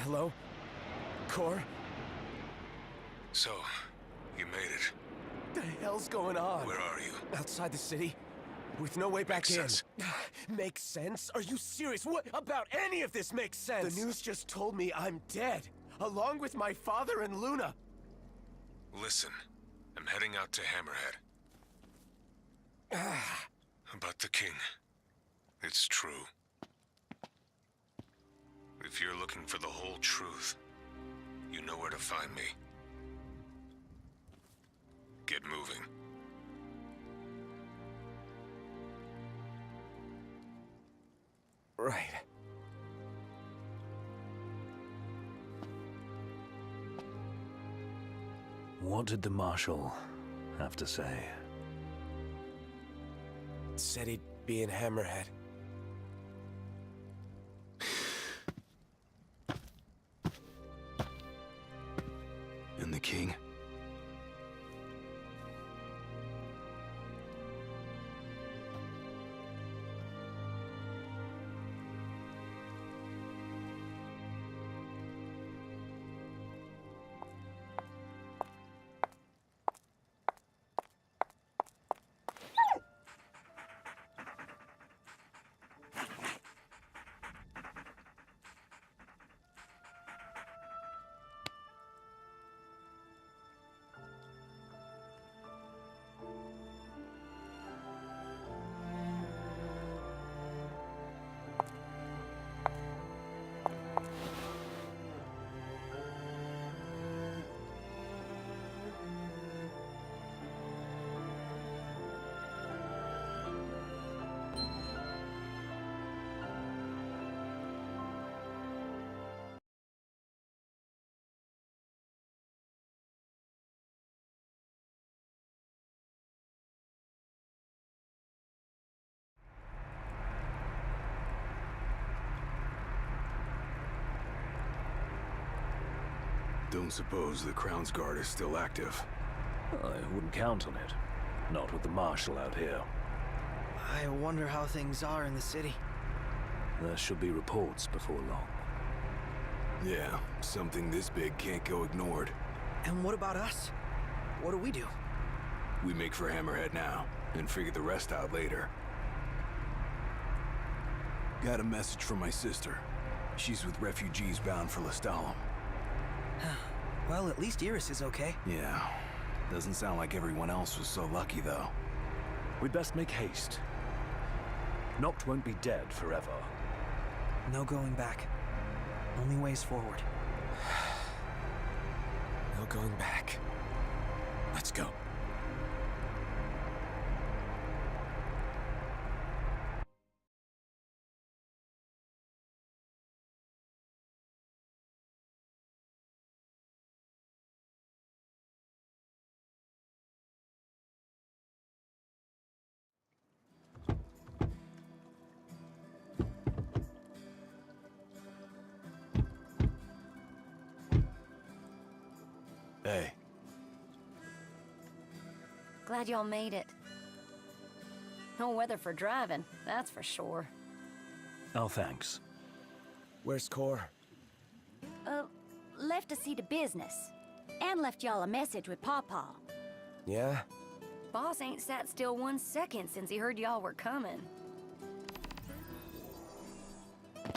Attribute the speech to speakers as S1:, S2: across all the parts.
S1: Hello? Cor?
S2: So, you made it.
S1: The hell's going on?
S2: Where are you?
S1: Outside the city? With no way back
S2: Makes
S1: in.
S2: sense.
S1: Makes sense? Are you serious? What about any of this makes sense? The news just told me I'm dead, along with my father and Luna.
S2: Listen, I'm heading out to Hammerhead. About the king. It's true. If you're looking for the whole truth, you know where to find me. Get moving.
S1: Right.
S3: What did the Marshal have to say?
S1: Said he'd be in Hammerhead.
S4: And the king? Don't suppose the Crown's Guard is still active?
S3: I wouldn't count on it. Not with the Marshal out here.
S5: I wonder how things are in the city.
S3: There should be reports before long.
S4: Yeah, something this big can't go ignored.
S5: And what about us? What do we do?
S4: We make for Hammerhead now, and figure the rest out later. Got a message from my sister. She's with refugees bound for Lestalem.
S5: Well, at least Iris is okay.
S4: Yeah, doesn't sound like everyone else was so lucky, though.
S3: We'd best make haste. Noct won't be dead forever.
S5: No going back. Only ways forward.
S1: No going back. Let's go.
S4: Hey,
S6: Glad y'all made it. No weather for driving, that's for sure.
S3: Oh, thanks.
S1: Where's Cor?
S6: Left to see to business. And left y'all a message with Pawpaw.
S1: Yeah?
S6: Boss ain't sat still 1 second since he heard y'all were coming.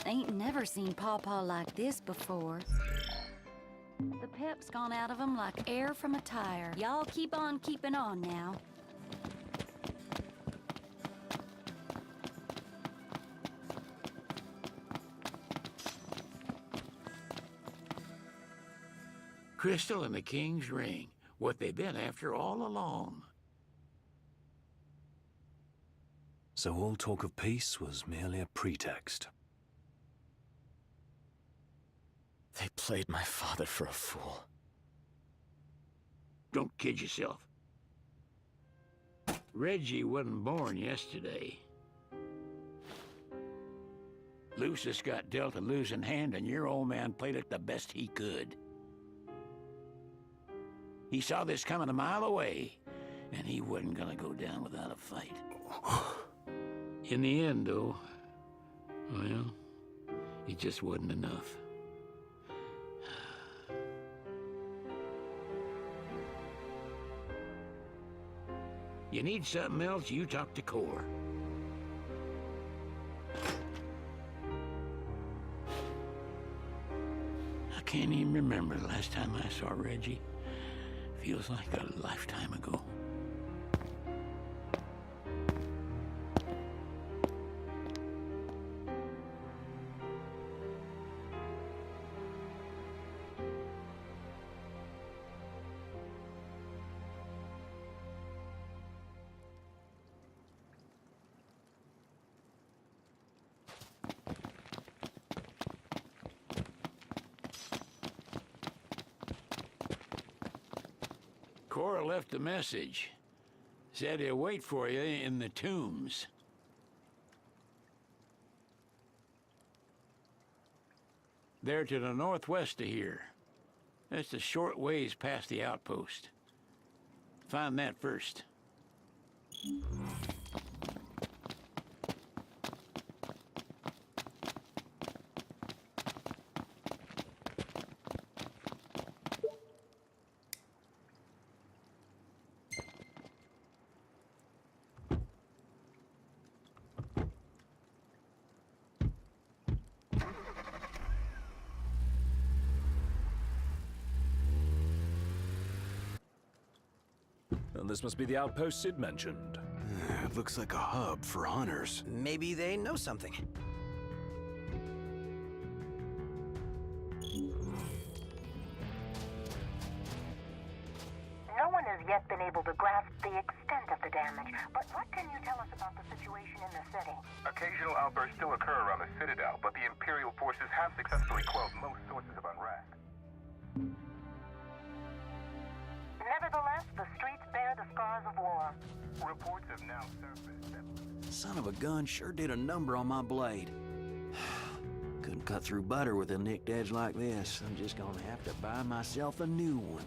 S6: Ain't never seen Pawpaw like this before. The pep's gone out of him like air from a tire. Y'all keep on keeping on now.
S7: Crystal and the King's Ring. What they've been after all along.
S3: So all talk of peace was merely a pretext.
S1: They played my father for a fool.
S7: Don't kid yourself. Reggie wasn't born yesterday. Lucis got dealt a losing hand, and your old man played it the best he could. He saw this coming a mile away, and he wasn't gonna go down without a fight. In the end, though, well, it just wasn't enough. You need something else, you talk to Core. I can't even remember the last time I saw Reggie. Feels like a lifetime ago. Cora left a message. Said he'll wait for you in the tombs. They're to the northwest of here. That's a short ways past the outpost. Find that first.
S3: And this must be the outpost Sid mentioned.
S4: It looks like a hub for hunters.
S5: Maybe they know something.
S8: No one has yet been able to grasp the extent of the damage, but what can you tell us about the situation in the city?
S9: Occasional outbursts still occur around the Citadel, but the Imperial forces have successfully quelled most sources of unrest.
S8: Nevertheless, the streets bear the scars of war.
S9: Reports have now surfaced that...
S5: Son of a gun sure did a number on my blade. Couldn't cut through butter with a nicked edge like this. I'm just gonna have to buy myself a new one.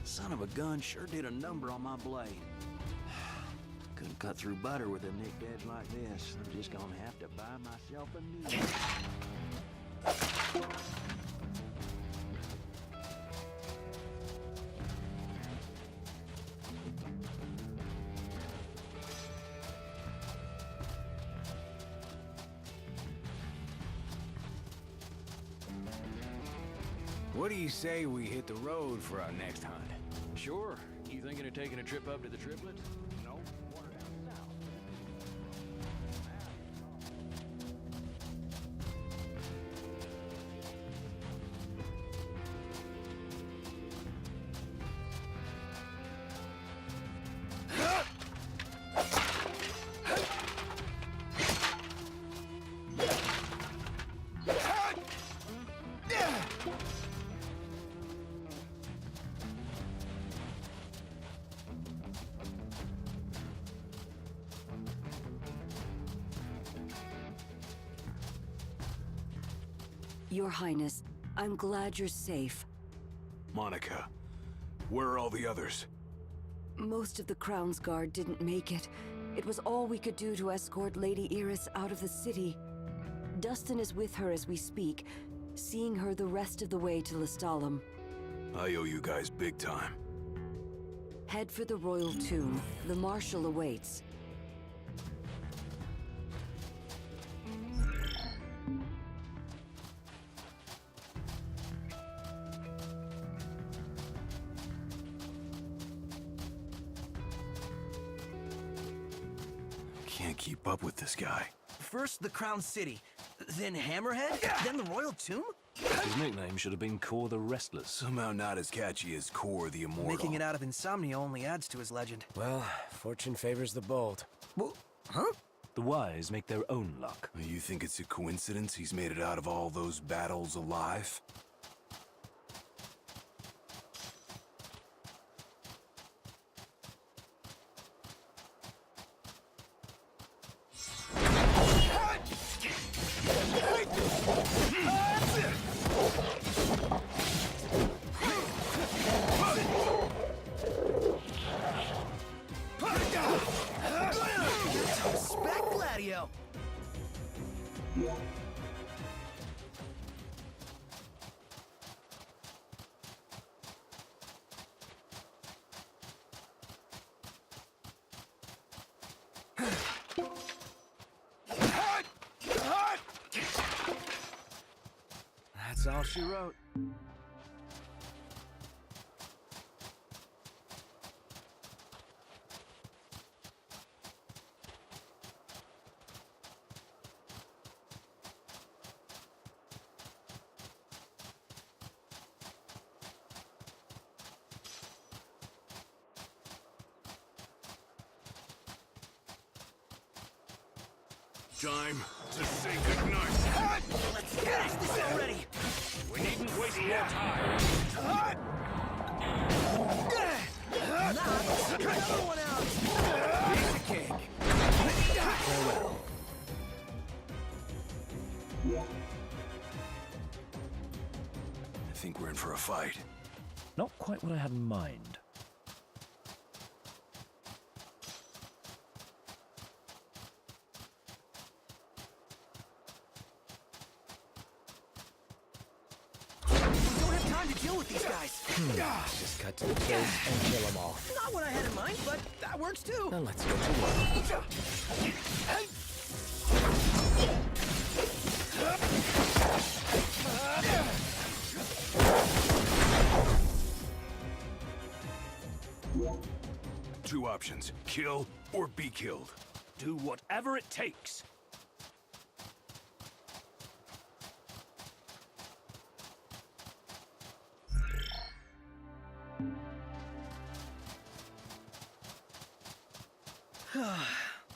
S5: Son of a gun sure did a number on my blade. Couldn't cut through butter with a nicked edge like this. I'm just gonna have to buy myself a new one.
S10: What do you say we hit the road for our next hunt?
S4: Sure. You thinking of taking a trip up to the triplets?
S10: No. Water down south.
S11: Your Highness, I'm glad you're safe.
S4: Monica, where are all the others?
S11: Most of the Crown's Guard didn't make it. It was all we could do to escort Lady Iris out of the city. Dustin is with her as we speak, seeing her the rest of the way to Lestalem.
S4: I owe you guys big time.
S11: Head for the Royal Tomb. The Marshal awaits.
S4: Can't keep up with this guy.
S5: First the Crown City, then Hammerhead, then the Royal Tomb?
S3: His nickname should have been Core the Restless.
S4: Somehow not as catchy as Core the Immortal.
S5: Making it out of insomnia only adds to his legend.
S1: Well, fortune favors the bold.
S5: Well, huh?
S3: The wise make their own luck.
S4: You think it's a coincidence he's made it out of all those battles alive?
S5: Spec Gladio!
S10: That's all she wrote.
S4: Time to say goodnight.
S1: Let's finish this already!
S4: We needn't waste more time.
S1: Another one out! Piece of cake. Farewell.
S4: I think we're in for a fight.
S3: Not quite what I had in mind.
S10: Just cut to the chase and kill them all.
S1: Not what I had in mind, but that works too.
S10: Now let's get to work.
S4: Two options, kill or be killed.
S3: Do whatever it takes.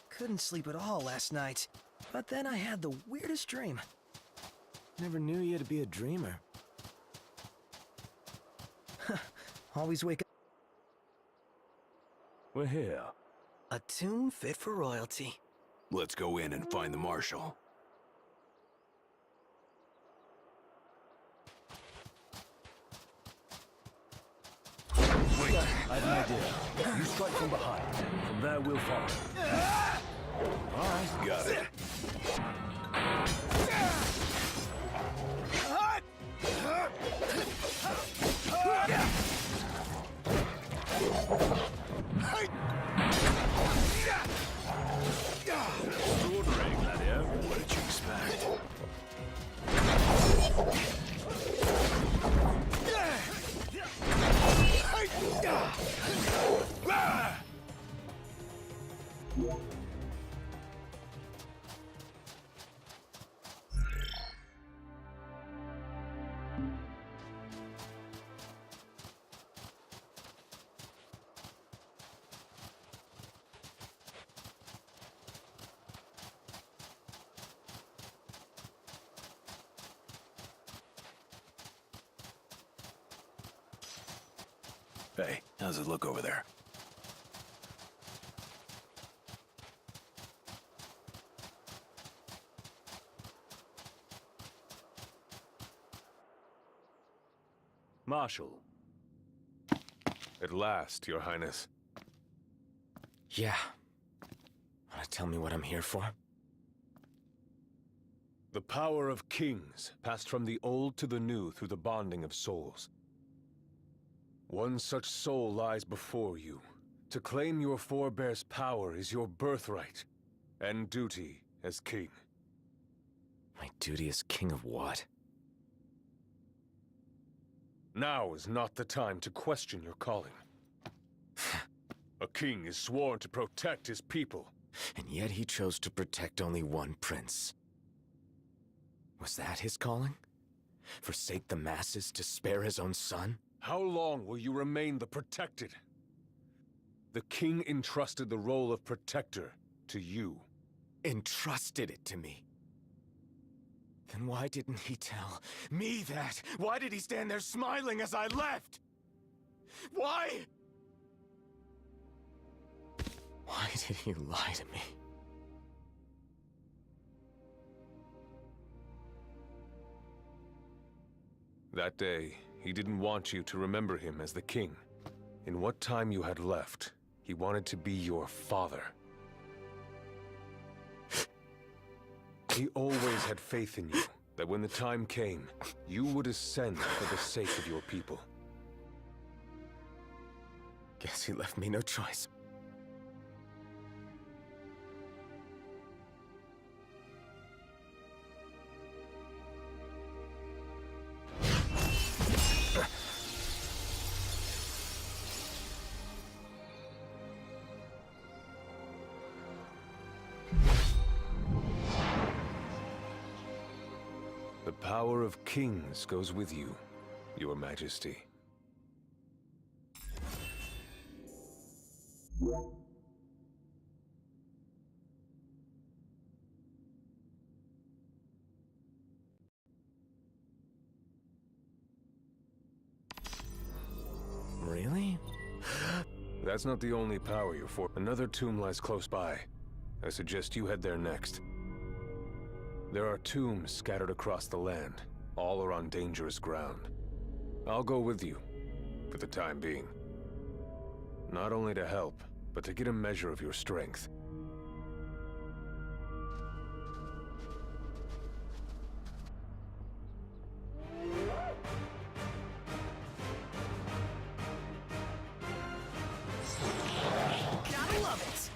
S1: Couldn't sleep at all last night. But then I had the weirdest dream.
S10: Never knew you to be a dreamer.
S1: Always wake up.
S3: We're here.
S1: A tomb fit for royalty.
S4: Let's go in and find the Marshal.
S3: Wait, I have an idea. You strike from behind. From there, we'll follow.
S4: All right, got it.
S3: Extraordinary, Gladio.
S4: What did you expect? Hey, how's it look over there?
S3: Marshal.
S12: At last, Your Highness.
S10: Yeah. Wanna tell me what I'm here for?
S12: The power of kings passed from the old to the new through the bonding of souls. One such soul lies before you. To claim your forebear's power is your birthright and duty as king.
S10: My duty as king of what?
S12: Now is not the time to question your calling. A king is sworn to protect his people.
S10: And yet he chose to protect only one prince. Was that his calling? Forsake the masses to spare his own son?
S12: How long will you remain the protected? The king entrusted the role of protector to you.
S10: Entrusted it to me? Then why didn't he tell me that? Why did he stand there smiling as I left? Why? Why did he lie to me?
S12: That day, he didn't want you to remember him as the king. In what time you had left, he wanted to be your father. He always had faith in you, that when the time came, you would ascend for the sake of your people.
S10: Guess he left me no choice.
S12: The power of kings goes with you, Your Majesty.
S10: Really?
S12: That's not the only power you're for. Another tomb lies close by. I suggest you head there next. There are tombs scattered across the land. All are on dangerous ground. I'll go with you, for the time being. Not only to help, but to get a measure of your strength.
S10: Gotta love it!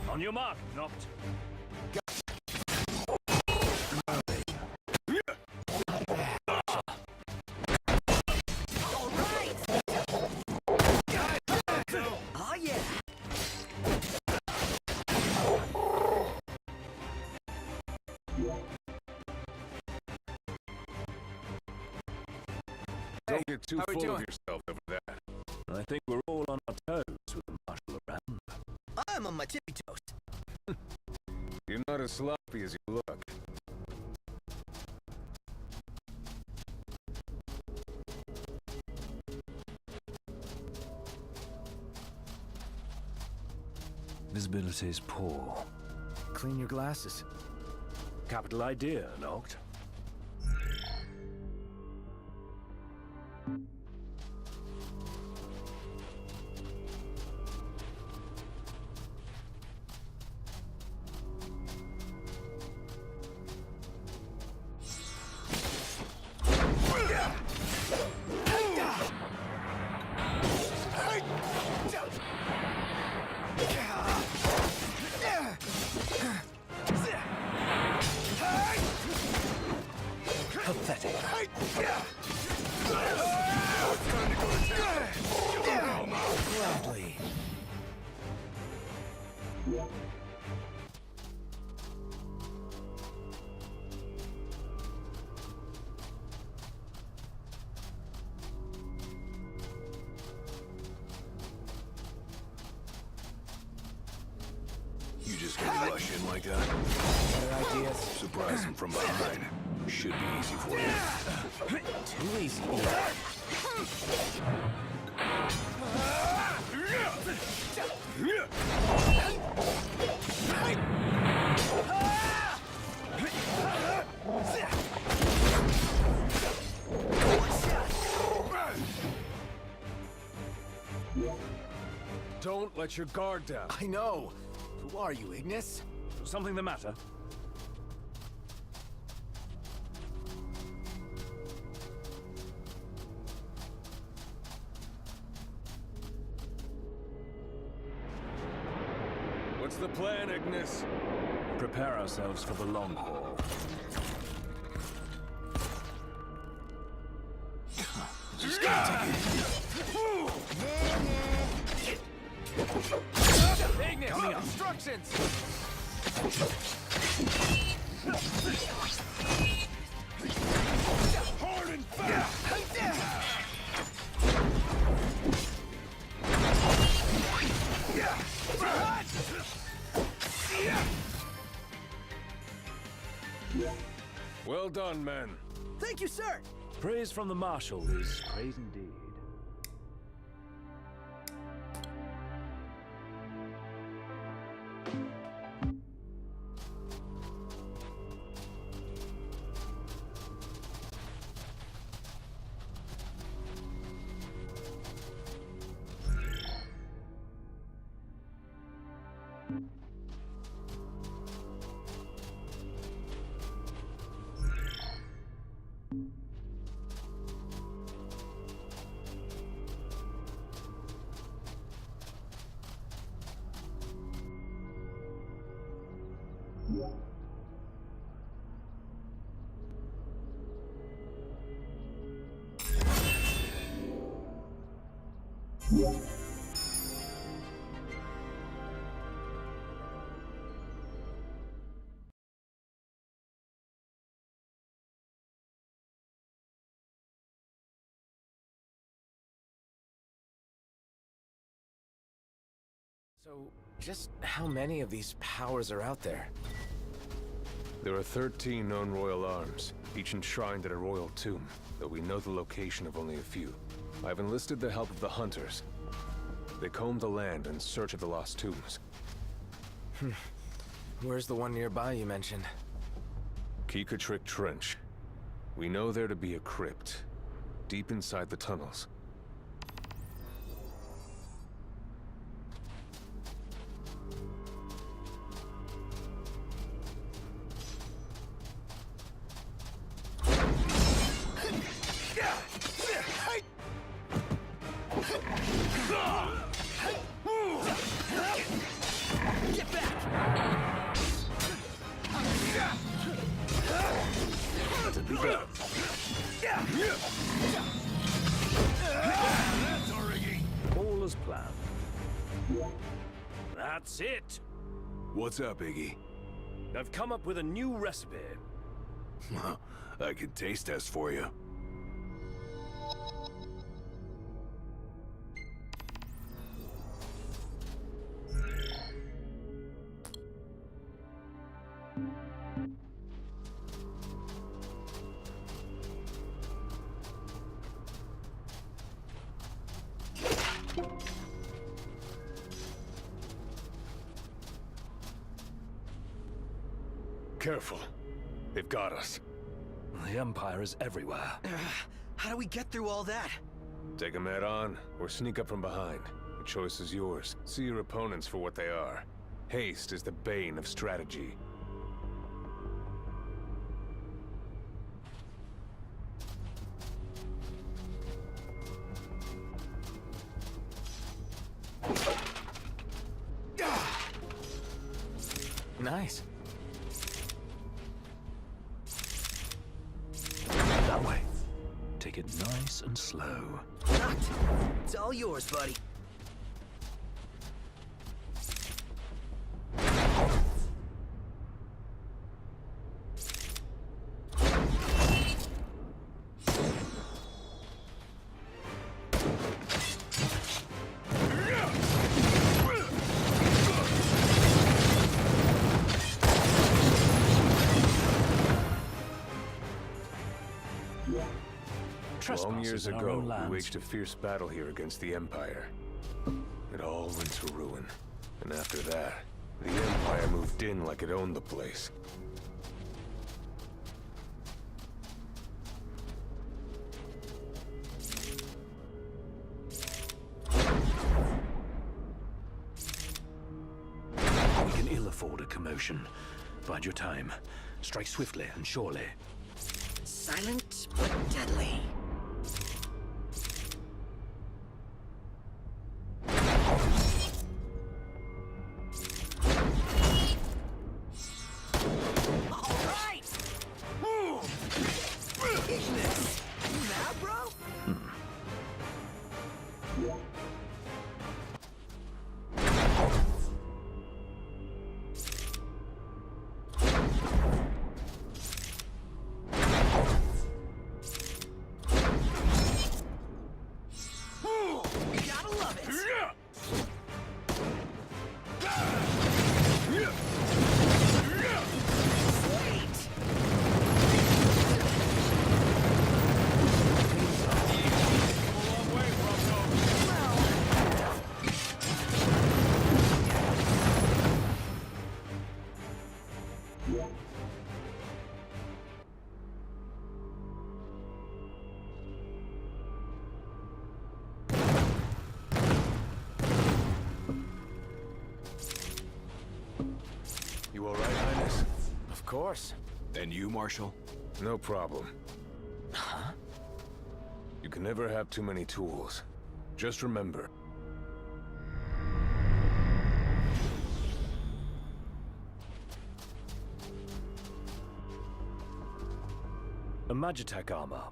S3: On your mark, Noct.
S10: Oh yeah!
S12: Don't get too
S10: how we
S12: full of
S10: doing?
S12: yourself over that.
S3: I think we're all on our toes with the marshal around.
S10: I'm on my tippy toes.
S12: You're not as sloppy as you look.
S3: Visibility is poor.
S10: Clean your glasses.
S3: Capital idea, Noct.
S10: Pathetic. Gladly.
S4: You just gonna rush in like that?
S10: Better ideas?
S4: Surprise him from behind. Should be easy for you.
S10: Too easy.
S12: Don't let your guard down.
S10: I know. Who are you, Ignis?
S3: Something the matter?
S12: What's the plan, Ignis?
S3: Prepare ourselves for the long haul.
S10: Ignis! Coming up. Instructions!
S12: Hard and fast! Well done, men.
S10: Thank you, sir!
S3: Praise from the marshal is praise indeed.
S10: So, just how many of these powers are out there?
S12: There are 13 known royal arms, each enshrined at a royal tomb, though we know the location of only a few. I've enlisted the help of the Hunters. They comb the land in search of the lost tombs.
S10: Where's the one nearby you mentioned?
S12: Keekatrick Trench. We know there to be a crypt, deep inside the tunnels.
S3: All as planned. That's it!
S4: What's up, Iggy?
S3: I've come up with a new recipe.
S4: I can taste test for you.
S12: Careful. They've got us.
S3: The Empire is everywhere.
S5: How do we get through all that?
S12: Take them head on, or sneak up from behind. The choice is yours. See your opponents for what they are. Haste is the bane of strategy.
S10: Nice.
S3: That way. Take it nice and slow.
S5: Knocked. It's all yours, buddy.
S12: Long years
S3: in our own
S12: ago,
S3: lands.
S12: we waged a fierce battle here against the Empire. It all went to ruin. And after that, the Empire moved in like it owned the place.
S3: We can ill afford a commotion. Bide your time. Strike swiftly and surely.
S5: Silent but deadly.
S12: You all right, Highness?
S10: Of course.
S4: And you, Marshal?
S12: No problem. Huh? You can never have too many tools. Just remember.
S3: A Magitech armor.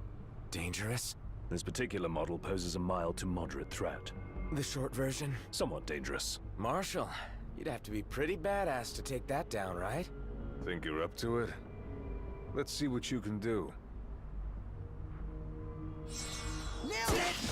S10: Dangerous?
S3: This particular model poses a mild to moderate threat.
S10: The short version?
S12: Somewhat dangerous.
S10: Marshall, you'd have to be pretty badass to take that down, right?
S12: Think you're up to it? Let's see what you can do.
S5: Nailed it!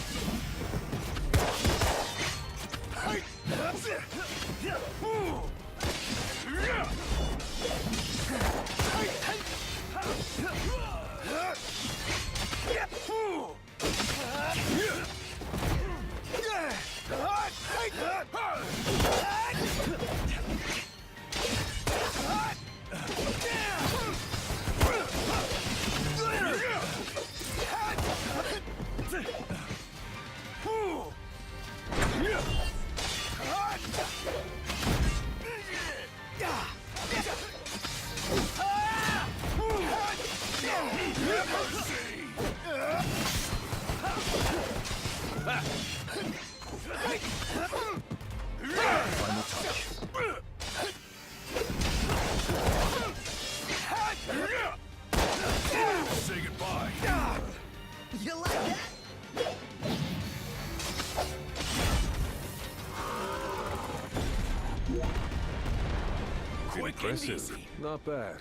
S3: Final touch. Say goodbye.
S5: You like that?
S10: Quick and
S12: Impressive.
S10: easy.
S12: Not bad.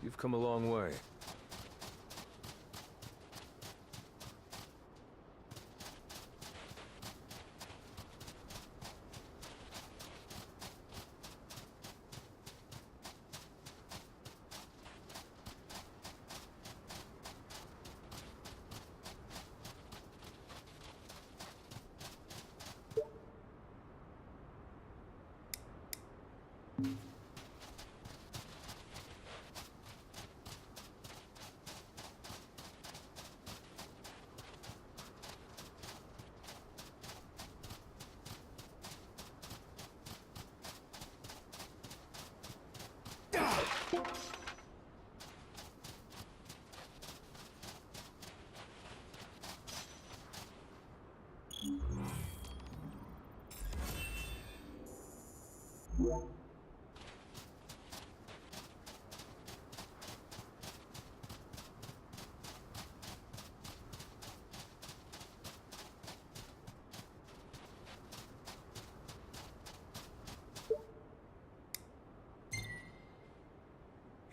S12: You've come a long way.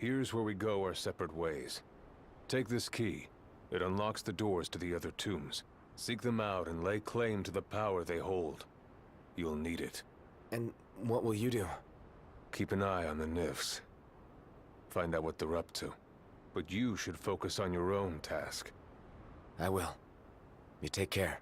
S12: Here's where we go our separate ways. Take this key. It unlocks the doors to the other tombs. Seek them out and lay claim to the power they hold. You'll need it.
S10: And what will you do?
S12: Keep an eye on the Nifs. Find out what they're up to. But you should focus on your own task.
S10: I will. You take care.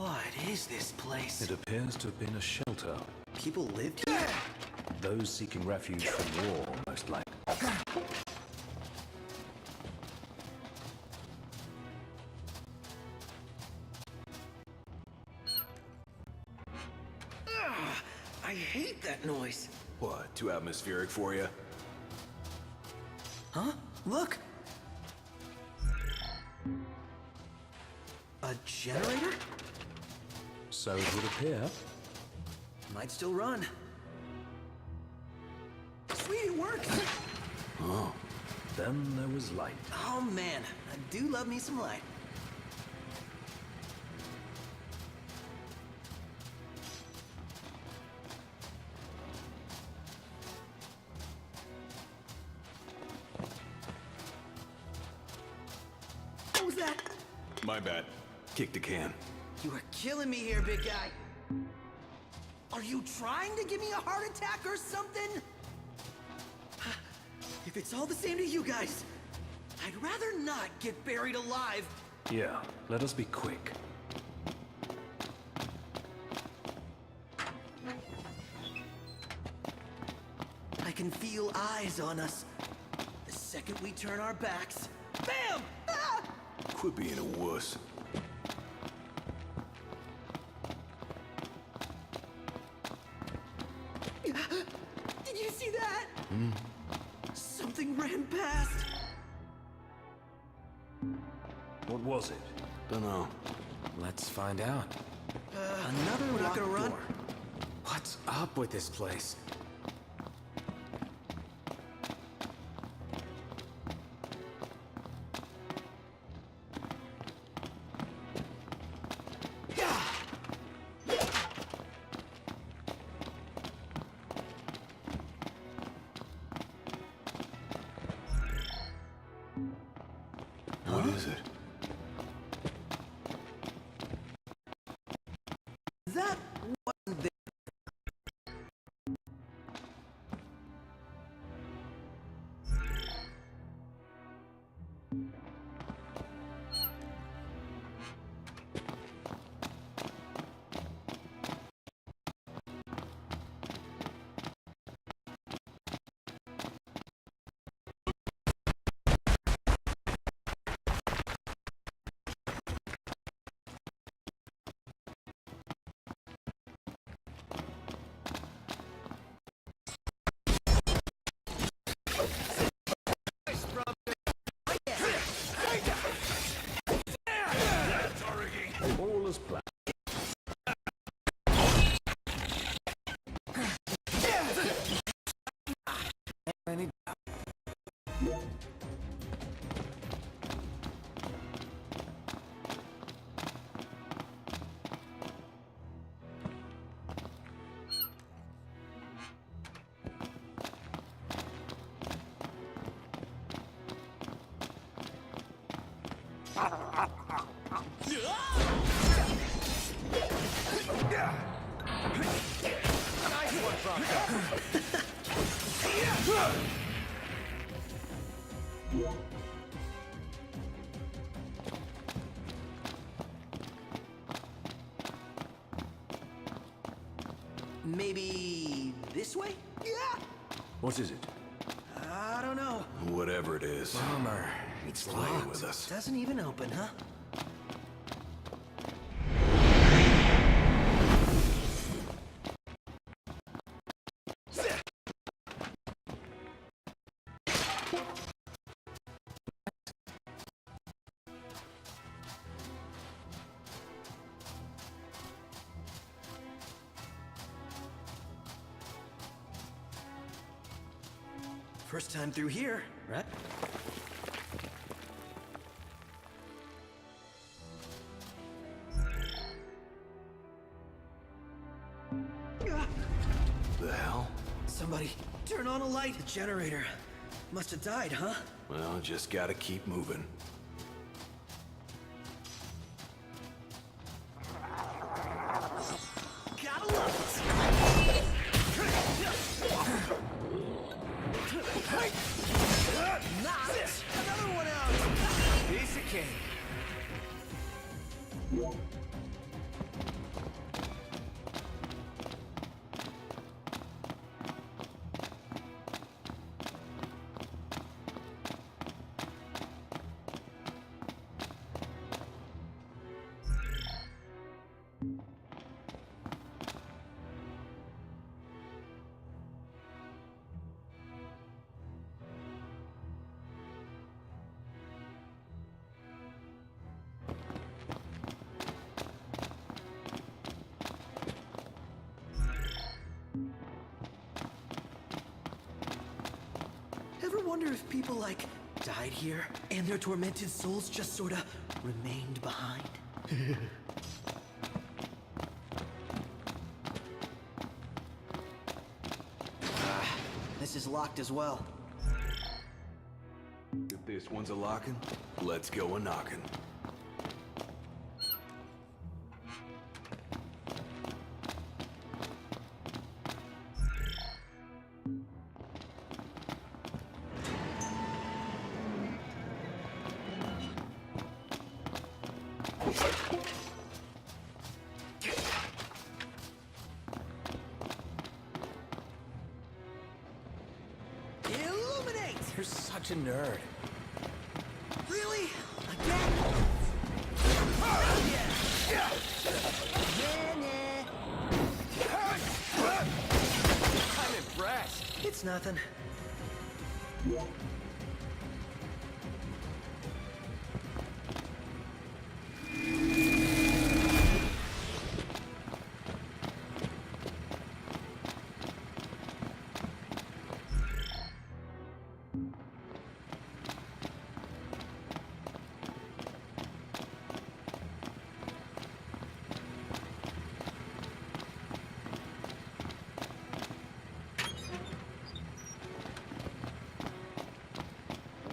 S5: What is this place?
S3: It appears to have been a shelter.
S5: People lived here?
S3: Those seeking refuge from war, most likely.
S5: I hate that noise.
S4: What, too atmospheric for you?
S5: Huh? Look! A generator?
S3: So it would appear.
S5: Might still run. Sweet, it works!
S3: Oh, then there was light.
S5: Oh man, I do love me some light.
S13: that?
S4: My bad. Kicked a can.
S13: You are killing me here, big guy. Are you trying to give me a heart attack or something? If it's all the same to you guys, I'd rather not get buried alive.
S3: Yeah, let us be quick.
S13: I can feel eyes on us. The second we turn our backs, BAM! Ah!
S4: Quit being a wuss.
S13: Did you see that? Something ran past.
S3: What was it?
S5: Dunno.
S10: Let's find out.
S13: Another
S10: We're not gonna
S13: locked
S10: run?
S13: door.
S10: What's up with this place?
S4: What is it?
S13: That wasn't there.
S3: All is planned.
S13: Maybe this way? Yeah.
S3: What is it?
S13: I don't know.
S4: Whatever it is.
S10: Bummer.
S4: It's
S10: It's
S4: playing
S10: locked.
S4: with us.
S13: Doesn't even open, huh? First time through here, right?
S4: The hell?
S13: Somebody turn on a light. The generator must have died, huh?
S4: Well, just gotta keep moving.
S13: Gotta love it. Knocked another one out.
S10: Piece of cake.
S13: Ever wonder if people, like, died here, and their tormented souls just sorta remained behind? This is locked as well.
S4: If this one's a locking, let's go a knocking.
S10: such a nerd.
S13: Really? Again?
S10: I'm impressed.
S13: It's nothing.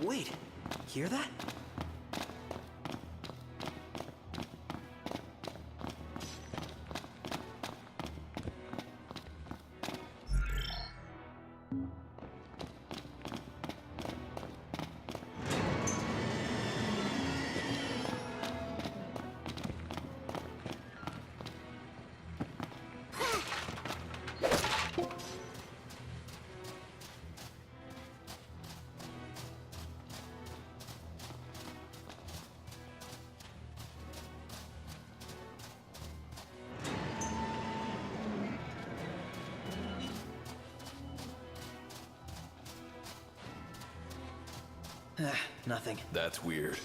S13: Wait, hear that? Nothing.
S4: That's weird.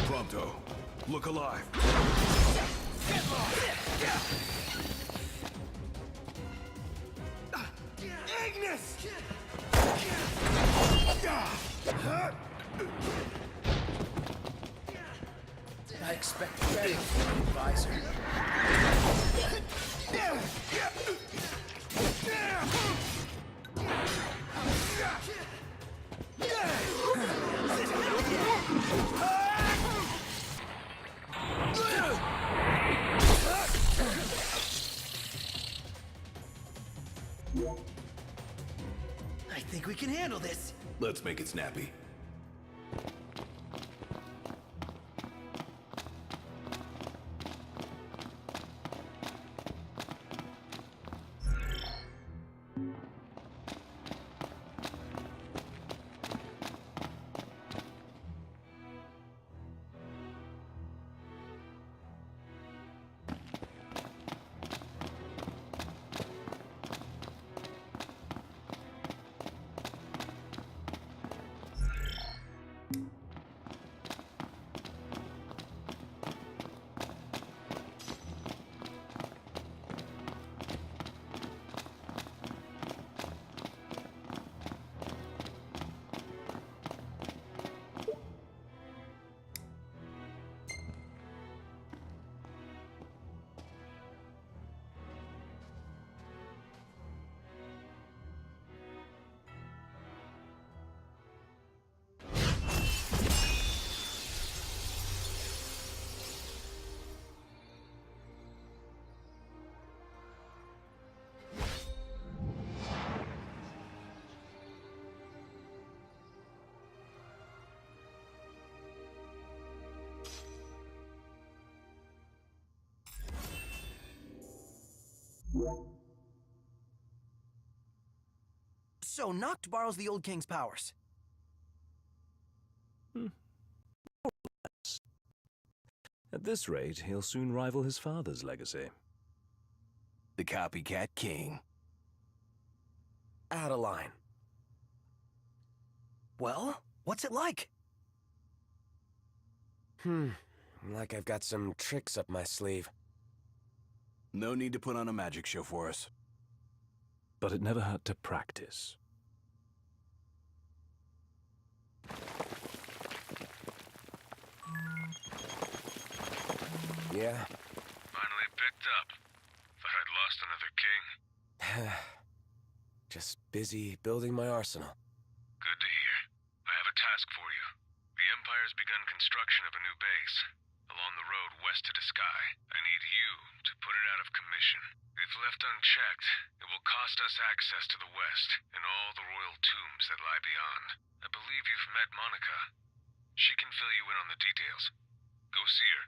S4: Prompto, look alive.
S10: Ignis! I expect better from an advisor.
S13: I think we can handle this.
S4: Let's make it snappy.
S13: So, Noct borrows the old king's powers.
S3: At this rate, he'll soon rival his father's legacy.
S4: The copycat king.
S1: Adeline.
S13: Well, what's it like?
S1: Like I've got some tricks up my sleeve.
S4: No need to put on a magic show for us.
S3: But it never hurt to practice.
S1: Yeah?
S2: Finally picked up. Thought I'd lost another king.
S1: Just busy building my arsenal.
S2: Good to hear. I have a task for you. The Empire's begun construction of a new base. Along the road west to Diskai. I need you to put it out of commission. If left unchecked, it will cost us access to the west and all the royal tombs that lie beyond. I believe you've met Monica. She can fill you in on the details. Go see her.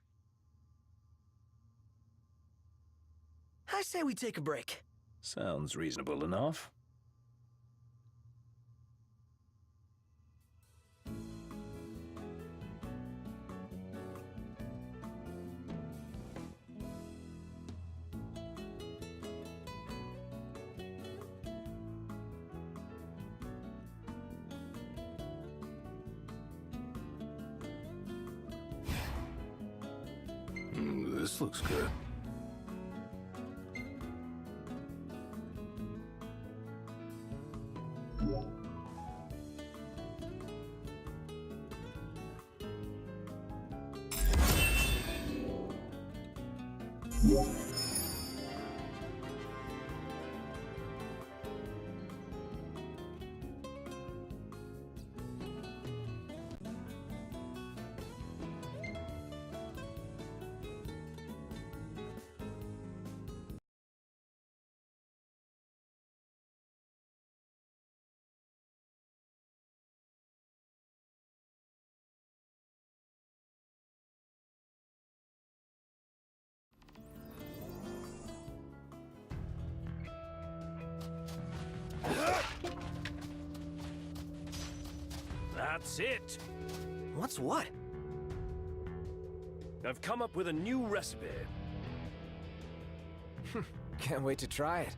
S13: I say we take a break.
S3: Sounds reasonable enough.
S4: This looks good. That's it!
S13: What's what?
S3: I've come up with a new recipe.
S1: Can't wait to try it.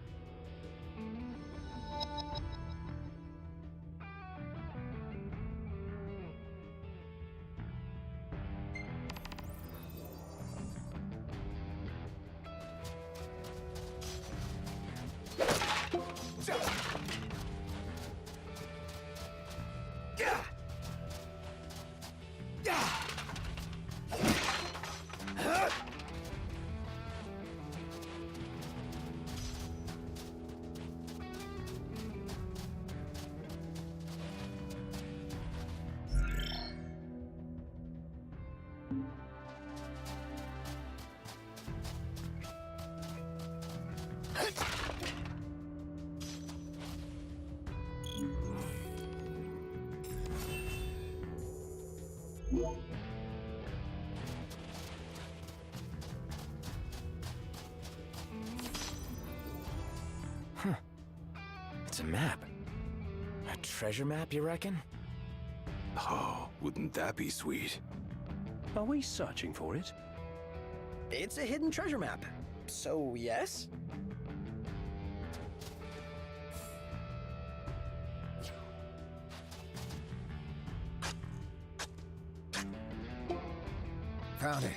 S1: It's a map. A treasure map, you reckon?
S4: Oh, wouldn't that be sweet?
S3: Are we searching for it?
S13: It's a hidden treasure map. So, yes?
S1: Found it.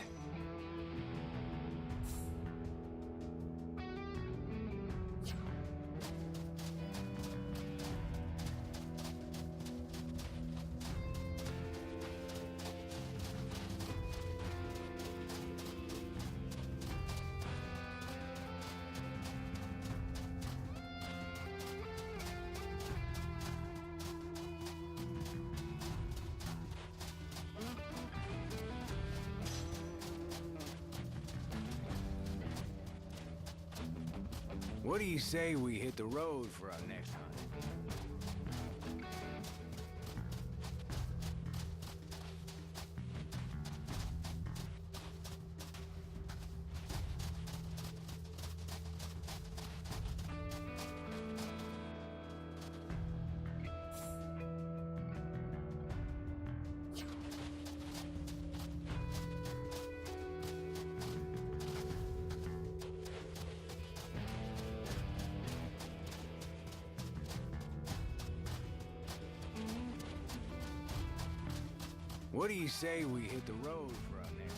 S10: What do you say we hit the road for our next hunt?
S3: What do you say we hit the road for a minute?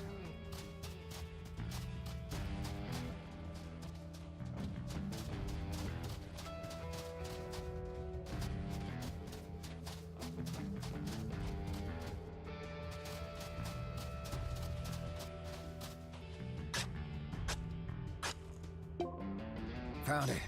S10: Found it.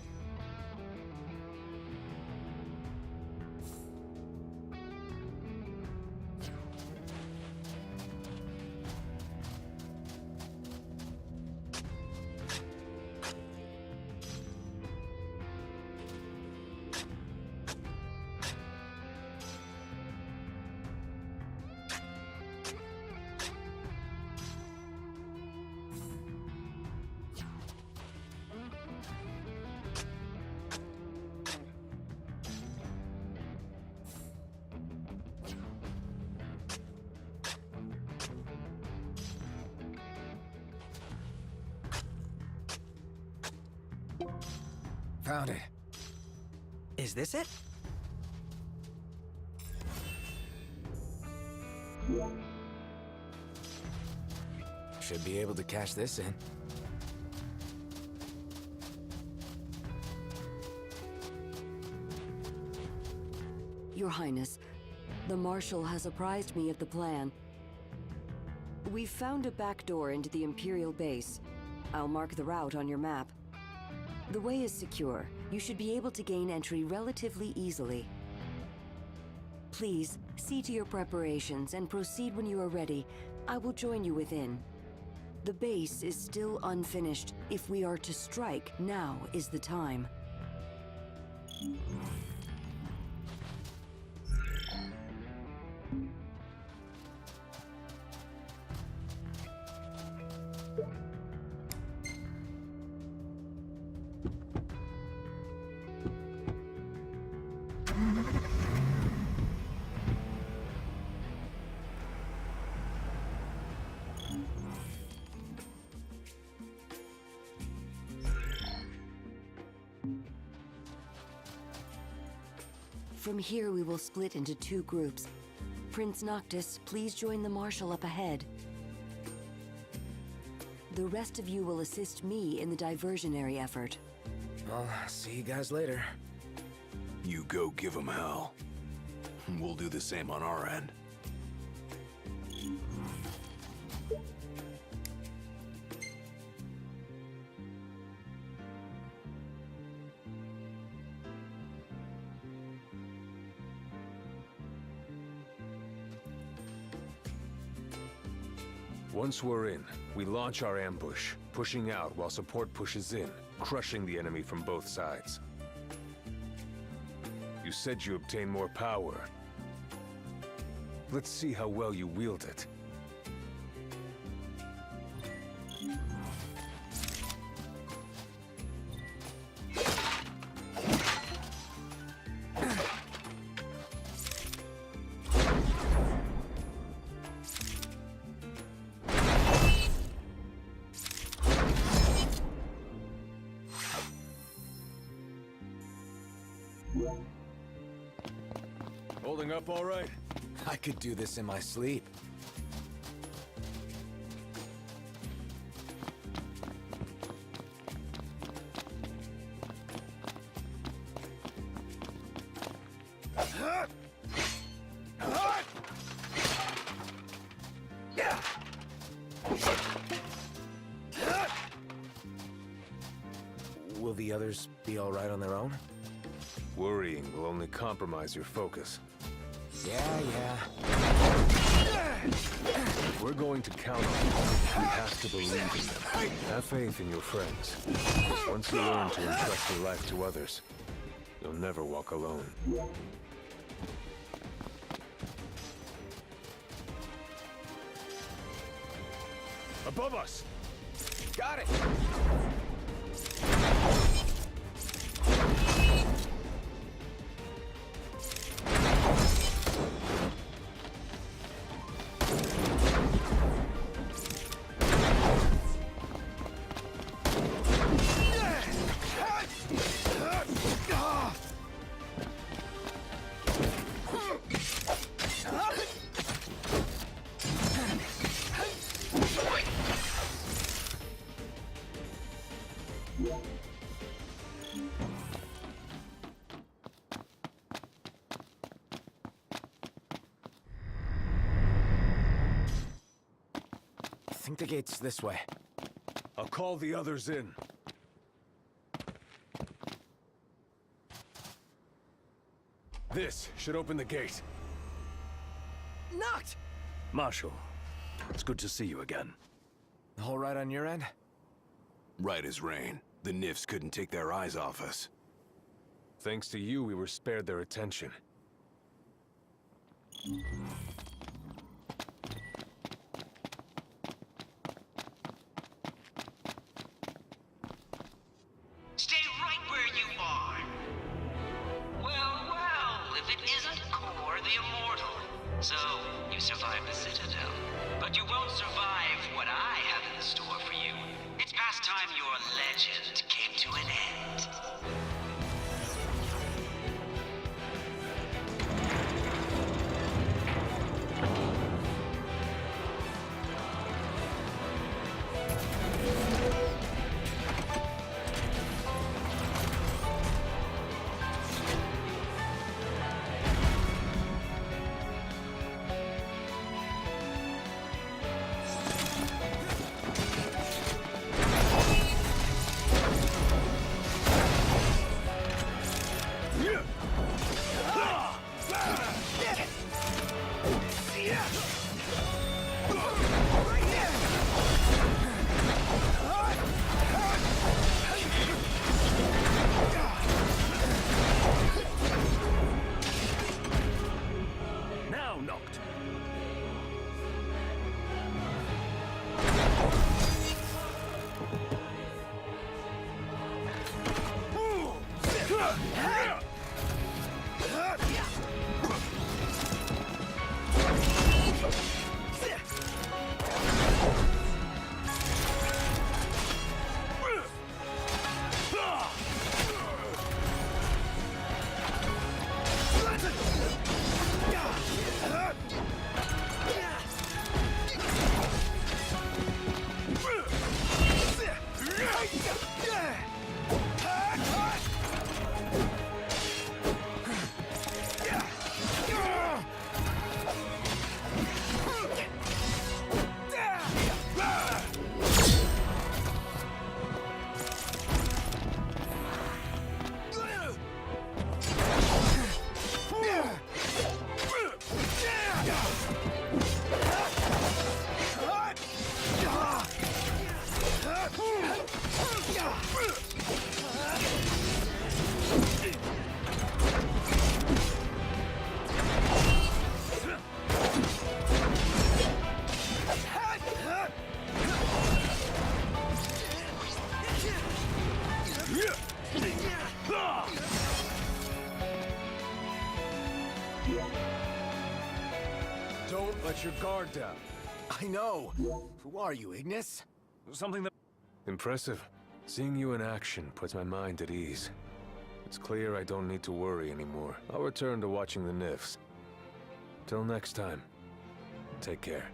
S10: Found it.
S13: Is this it?
S10: Should be able to cash this in.
S11: Your Highness, the Marshal has apprised me of the plan. We've found a back door into the Imperial base. I'll mark the route on your map. The way is secure. You should be able to gain entry relatively easily. Please, see to your preparations and proceed when you are ready. I will join you within. The base is still unfinished. If we are to strike, now is the time. From here, we will split into 2 groups. Prince Noctis, please join the Marshal up ahead. The rest of you will assist me in the diversionary effort.
S10: I'll see you guys later.
S4: You go give them hell. We'll do the same on our end.
S12: Once we're in, we launch our ambush, pushing out while support pushes in, crushing the enemy from both sides. You said you obtain more power. Let's see how well you wield it. Holding up all right?
S10: I could do this in my sleep. Will the others be all right on their own?
S12: Worrying will only compromise your focus.
S10: Yeah.
S12: If we're going to count on you, we have to believe in them. Have faith in your friends. Once you learn to entrust your life to others, you'll never walk alone. Above us!
S10: Got it! I think the gate's this way.
S12: I'll call the others in. This should open the gate.
S10: Noct!
S3: Marshal, it's good to see you again.
S10: All right on your end?
S4: Right as rain. The Nifs couldn't take their eyes off us.
S12: Thanks to you, we were spared their attention.
S14: Stay right where you are. Well, if it isn't Kor the Immortal. So, you survived the Citadel. But you won't survive what I have in store for you. It's past time your legend came to an end.
S3: Now, Noct.
S12: Don't let your guard down.
S10: I know. Who are you, Ignis?
S12: Something that... Impressive. Seeing you in action puts my mind at ease. It's clear I don't need to worry anymore. I'll return to watching the Nifs. Till next time, take care.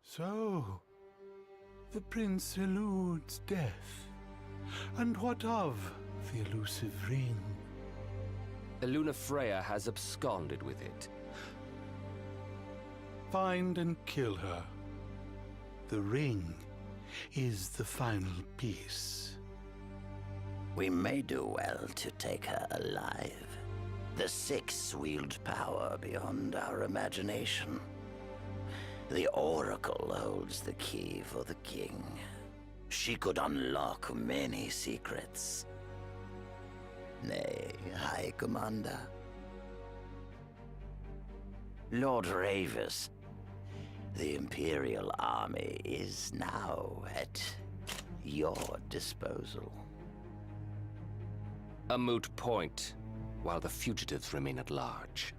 S15: So, the prince eludes death. And what of the elusive ring?
S16: Lunafreya has absconded with it.
S15: Find and kill her. The ring is the final piece.
S17: We may do well to take her alive. The Six wield power beyond our imagination. The Oracle holds the key for the king. She could unlock many secrets. Nay, High Commander. Lord Ravis, the Imperial army is now at your disposal.
S16: A moot point, while the fugitives remain at large.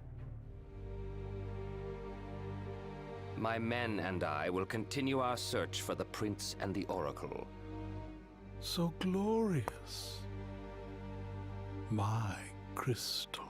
S16: My men and I will continue our search for the Prince and the Oracle.
S15: So glorious. My crystal.